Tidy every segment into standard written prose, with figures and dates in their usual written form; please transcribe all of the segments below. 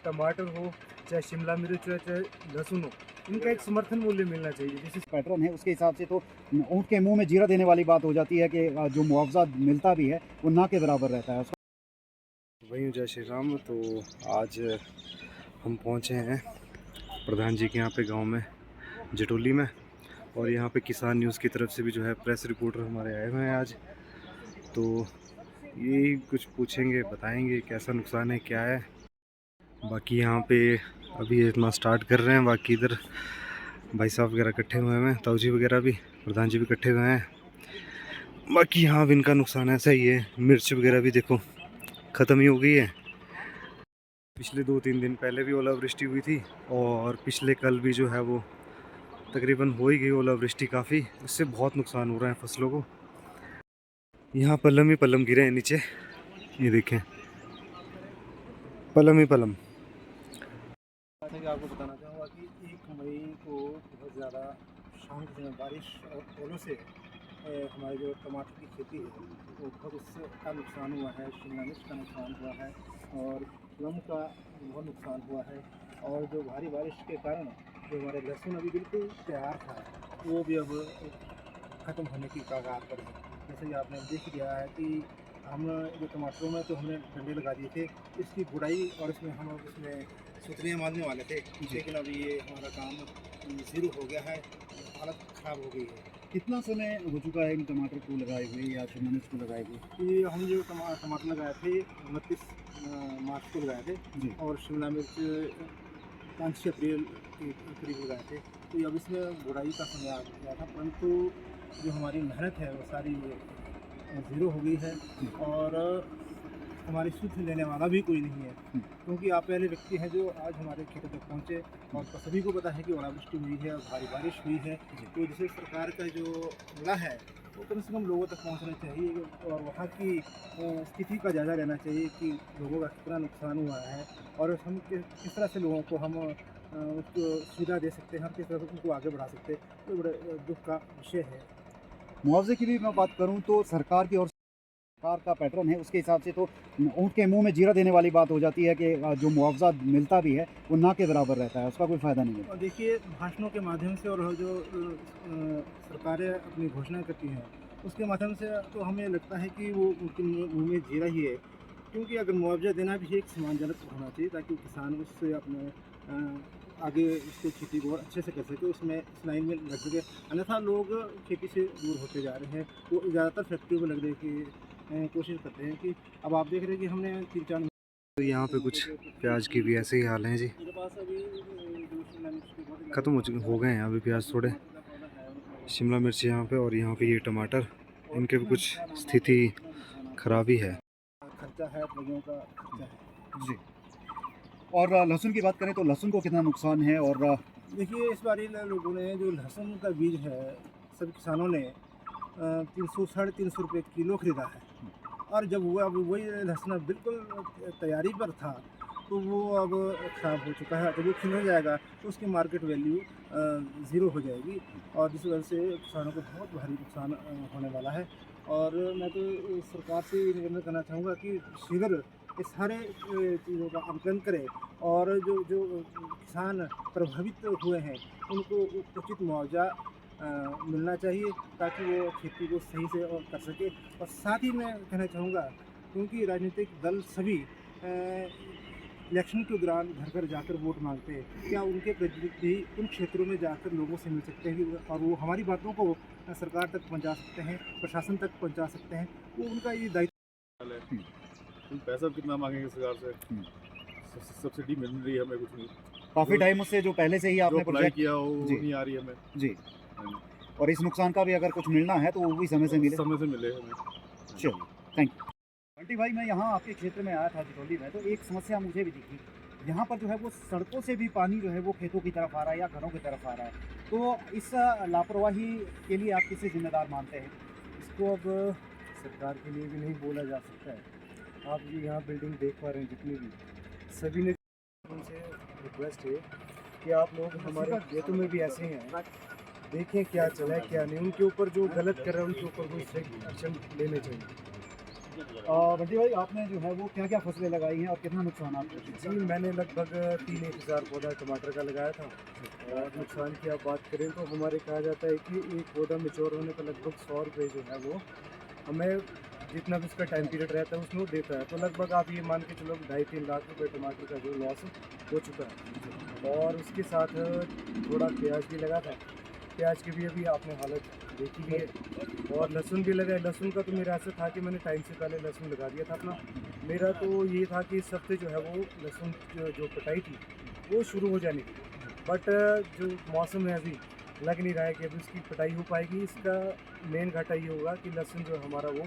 टमाटर हो, चाहे शिमला मिर्च हो, चाहे लहसुन हो, इनका एक समर्थन मूल्य मिलना चाहिए। जैसे पैटर्न है उसके हिसाब से तो ऊँट के मुंह में जीरा देने वाली बात हो जाती है कि जो मुआवजा मिलता भी है वो ना के बराबर रहता है उसका। वहीं जय श्री राम। तो आज हम पहुंचे हैं प्रधान जी के यहाँ पे गांव में जटोली में, और यहाँ पे किसान न्यूज़ की तरफ से भी जो है प्रेस रिपोर्टर हमारे आए हुए हैं आज। तो यही कुछ पूछेंगे, बताएंगे कैसा नुकसान है, क्या है। बाकी यहाँ पे अभी इतना स्टार्ट कर रहे हैं, बाकी इधर भाई साहब वगैरह इकट्ठे हुए हैं, ताऊ जी वगैरह भी, प्रधान जी भी इकट्ठे हुए हैं। बाकी यहाँ भी इनका नुकसान ऐसा ही है, मिर्च वगैरह भी देखो ख़त्म ही हो गई है। पिछले 2-3 दिन पहले भी ओलावृष्टि हुई थी, और पिछले कल भी जो है वो तकरीबन हो ही गई ओलावृष्टि काफ़ी, इससे बहुत नुकसान हो रहा है फसलों को। यहाँ पल्लम ही पल्लम गिरे हैं नीचे, ये देखें पल्लम ही पल्लम। आपको बताना चाहूँगा कि 1 मई को बहुत ज़्यादा शाम के समय बारिश और ओलों से हमारे जो टमाटर की खेती है वो बहुत उसका नुकसान हुआ है, शिमला मिर्च का नुकसान हुआ है, और प्लम का बहुत नुकसान हुआ है। और जो भारी बारिश के कारण जो हमारे लहसुन अभी बिल्कुल तैयार था वो भी अब ख़त्म होने की कगार पर है। जैसे कि आपने देख लिया है कि हम जो टमाटरों में तो हमने डंडे लगा दिए थे, इसकी गुड़ाई और इसमें हम इसमें सुतलियाँ मारने वाले थे, लेकिन अभी ये हमारा काम ज़ीरो हो गया है, हालत ख़राब हो गई है। कितना समय हो चुका है इन टमाटर को लगाए हुए या शिमला मिर्च को लगाए हुए? ये हम जो टमाटर लगाए थे 29 मार्च को लगाए थे जी। और शिमला मिर्च 5 अप्रैल के करीब लगाए थे। तो अब इसमें गुड़ाई का समय आ गया था, परंतु जो हमारी मेहनत है वो सारी ज़ीरो हो गई है, और हमारी सुध लेने वाला भी कोई नहीं है, क्योंकि आप पहले व्यक्ति हैं जो आज हमारे खेतों तक पहुँचे, और सभी को पता है कि ओलावृष्टि हुई है और भारी बारिश हुई है। तो जैसे सरकार का जो मिला है वो कम से कम लोगों तक पहुंचना चाहिए, और वहाँ की स्थिति का जायज़ा लेना चाहिए कि लोगों का कितना नुकसान हुआ है, और हम किस तरह से लोगों को हम उसको सुविधा दे सकते हैं, हम किस तरह से उनको आगे बढ़ा सकते हैं। तो बड़े दुख का विषय है। मुआवजे की भी मैं बात करूं तो सरकार की और सरकार का पैटर्न है उसके हिसाब से तो ऊँट के मुंह में जीरा देने वाली बात हो जाती है कि जो मुआवजा मिलता भी है वो ना के बराबर रहता है, उसका कोई फ़ायदा नहीं है। और देखिए, भाषणों के माध्यम से और जो सरकारें अपनी घोषणा करती हैं उसके माध्यम से तो हमें लगता है कि वो उनके मुँह में जीरा ही है, क्योंकि अगर मुआवजा देना भी एक सम्मानजनक होना चाहिए, ताकि किसान उससे अपने आगे उसको खेती को और अच्छे से कर सके, उसमें इस लाइन में लग सके। अन्यथा लोग खेती से दूर होते जा रहे हैं, वो ज़्यादातर फैक्ट्री में लगने की कोशिश करते हैं। कि अब आप देख रहे हैं कि हमने 3-4 तो यहाँ पे कुछ प्याज की भी ऐसे ही हाल हैं जी, ख़त्म हो गए हैं अभी प्याज थोड़े। शिमला मिर्च यहाँ पे, और यहाँ पे ये टमाटर, इनके भी कुछ स्थिति खराबी है। खर्चा है, लोगों का खर्चा है जी। और लहसुन की बात करें तो लहसुन को कितना नुकसान है? और देखिए, इस बार लोगों ने जो लहसुन का बीज है, सभी किसानों ने 300 साढ़े 300 रुपये किलो खरीदा है, और जब वो अब वही लहसुन बिल्कुल तैयारी पर था तो वो अब ख़राब हो चुका है। जब वो खिल जाएगा तो उसकी मार्केट वैल्यू ज़ीरो हो जाएगी, और जिस वजह से किसानों को बहुत भारी नुकसान होने वाला है। और मैं तो सरकार से निवेदन करना चाहूँगा कि शीघ्र ये सारे चीज़ों का आकलन करें, और जो जो किसान प्रभावित हुए हैं उनको उचित मुआवजा मिलना चाहिए, ताकि वो खेती को सही से और कर सके। और साथ ही मैं कहना चाहूँगा, क्योंकि राजनीतिक दल सभी इलेक्शन के दौरान घर घर जाकर वोट मांगते हैं, क्या उनके प्रतिनिधि उन क्षेत्रों में जाकर लोगों से मिल सकते हैं और वो हमारी बातों को सरकार तक पहुंचा सकते हैं, प्रशासन तक पहुंचा सकते हैं? वो उनका ये दायित्व है। तुम पैसा कितना मांगेंगे सरकार से? सब्सिडी मिल रही है हमें कुछ नहीं। काफ़ी टाइम उससे जो पहले से ही जो आपने अप्लाई प्रोजेक्ट किया हो वो जी नहीं आ रही हमें। जी, और इस नुकसान का भी अगर कुछ मिलना है तो वो भी समय से मिले। समय से मिले हमें। चलिए, थैंक यू। बंटी भाई, मैं यहाँ आपके क्षेत्र में आया था जटौली में, तो एक समस्या मुझे भी दिखी। यहाँ पर जो है वो सड़कों से भी पानी जो है वो खेतों की तरफ आ रहा है या घरों की तरफ आ रहा है। तो इस लापरवाही के लिए आप किसे जिम्मेदार मानते हैं? इसको अब सरकार के लिए भी नहीं बोला जा सकता है। आप ये यहाँ बिल्डिंग देख पा रहे हैं जितनी भी, सभी ने उनसे रिक्वेस्ट है कि आप लोग हमारे खेतों में भी ऐसे ही हैं, देखें क्या चला है क्या नहीं, उनके ऊपर जो गलत कर रहे हैं उनके ऊपर कोई स्ट्रिक्ट एक्शन लेने चाहिए। बंटी भाई आपने जो है वो क्या क्या फसलें लगाई हैं और कितना नुकसान आपको? जी मैंने लगभग 3-1 हज़ार पौधा टमाटर का लगाया था। और नुकसान की आप बात करें तो हमारे कहा जाता है कि एक पौधा मैच्योर होने पर लगभग 100 रुपये जो है वो हमें जितना भी उसका टाइम पीरियड रहता है उसमें वो देता है। तो लगभग आप ये मान के चलो 2.5-3 लाख रुपए टमाटर का जो लॉस हो चुका है। और उसके साथ थोड़ा प्याज भी लगा था, प्याज की भी अभी आपने हालत देखी भी है। और लहसुन भी लगा है। लहसुन का तो मेरा ऐसा था कि मैंने टाइम से पहले लहसुन लगा दिया था अपना। मेरा तो ये था कि इस हफ्ते जो है वो लहसुन जो कटाई थी वो शुरू हो जानी थी। बट जो मौसम है अभी लग नहीं रहा है कि अभी उसकी कटाई हो पाएगी। इसका मेन घाटा ये होगा कि लहसुन जो हमारा वो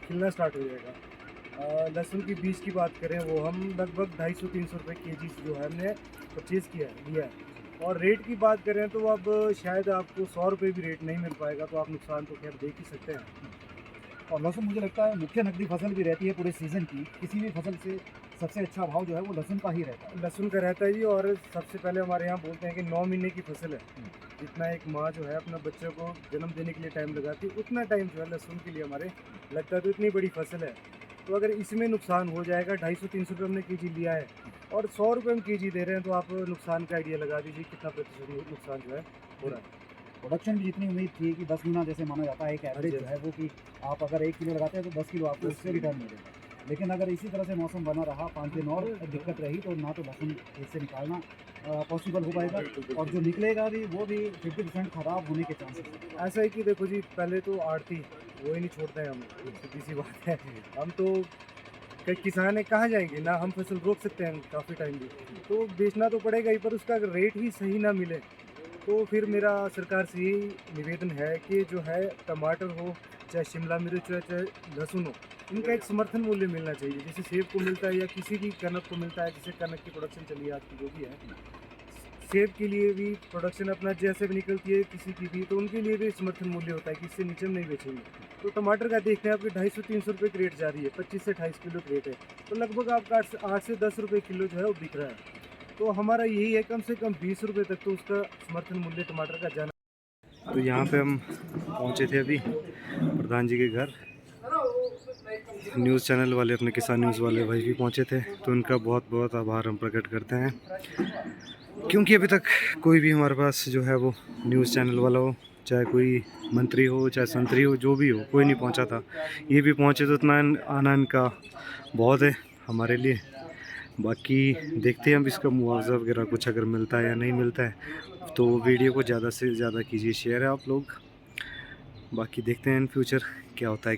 खिलना स्टार्ट हो जाएगा। लहसुन की बीज की बात करें वो हम लगभग 250-300 रुपये केजी जो है हमने परचेज़ लिया है। और रेट की बात करें तो अब शायद आपको 100 रुपये भी रेट नहीं मिल पाएगा, तो आप नुकसान तो खैर देख ही सकते हैं। और लहसुन मुझे लगता है मुख्य नकदी फसल भी रहती है पूरे सीज़न की। किसी भी फसल से सबसे अच्छा भाव जो है वो लहसुन का ही रहता है। लहसुन का रहता है जी। और सबसे पहले हमारे यहाँ बोलते हैं कि 9 महीने की फसल है। जितना एक माँ जो है अपना बच्चे को जन्म देने के लिए टाइम लगाती है उतना टाइम जो है लहसुन के लिए हमारे लगता है। तो इतनी बड़ी फसल है, तो अगर इसमें नुकसान हो जाएगा, 250-300 रुपये हमने केजी लिया है और 100 रुपये हम केजी दे रहे हैं, तो आप नुकसान का आइडिया लगा दीजिए कितना प्रतिशत नुकसान जो है हो रहा है। प्रोडक्शन भी जितनी उम्मीद थी कि 10 गुना जैसे माना जाता है एक एवरेज जो है वो कि आप अगर 1 किलो लगाते हैं तो 10 किलो आपको उससे रिटर्न मिलेगा। लेकिन अगर इसी तरह से मौसम बना रहा 5 दिन और दिक्कत रही तो ना तो लहसुन खेत से निकालना पॉसिबल हो पाएगा और जो निकलेगा भी वो भी 50% ख़राब होने के चांसेस हैं। ऐसा है कि देखो जी, पहले तो आड़ती वो ही नहीं छोड़ते हैं हम, सीधी सी बात है। हम तो कई किसान है, कहाँ जाएंगे ना, हम फसल रोक सकते हैं काफ़ी टाइम भी, तो बेचना तो पड़ेगा ही। पर उसका अगर रेट ही सही ना मिले तो फिर मेरा सरकार से यही निवेदन है कि जो है टमाटर हो, चाहे शिमला मिर्च हो, चाहे लहसुन हो, इनका एक समर्थन मूल्य मिलना चाहिए। जैसे सेब को मिलता है या किसी भी कनक को मिलता है, जैसे कनक की प्रोडक्शन चली है आजकल जो भी है, सेब के लिए भी प्रोडक्शन अपना जैसे भी निकलती है किसी की भी, तो उनके लिए भी समर्थन मूल्य होता है कि इससे नीचे हम नहीं बेचेंगे। तो टमाटर का देखते हैं आपके 250-300 रुपये की रेट जा रही है, 25 से 28 किलो की रेट है, तो लगभग आपका 8 से 10 रुपये किलो जो है वो बिक रहा है। तो हमारा यही है कम से कम 20 रुपये तक तो उसका समर्थन मूल्य टमाटर का जाना। तो यहाँ पे हम पहुँचे थे अभी प्रधान जी के घर। न्यूज़ चैनल वाले, अपने किसान न्यूज़ वाले भाई भी पहुँचे थे, तो उनका बहुत बहुत आभार हम प्रकट करते हैं, क्योंकि अभी तक कोई भी हमारे पास जो है वो न्यूज़ चैनल वाला हो, चाहे कोई मंत्री हो, चाहे संतरी हो, जो भी हो, कोई नहीं पहुंचा था। ये भी पहुंचे तो इतना आना इनका बहुत है हमारे लिए। बाकी देखते हैं हम इसका मुआवजा वगैरह कुछ अगर मिलता है या नहीं मिलता है, तो वीडियो को ज़्यादा से ज़्यादा कीजिए शेयर है आप लोग। बाकी देखते हैं इन फ्यूचर क्या होता है।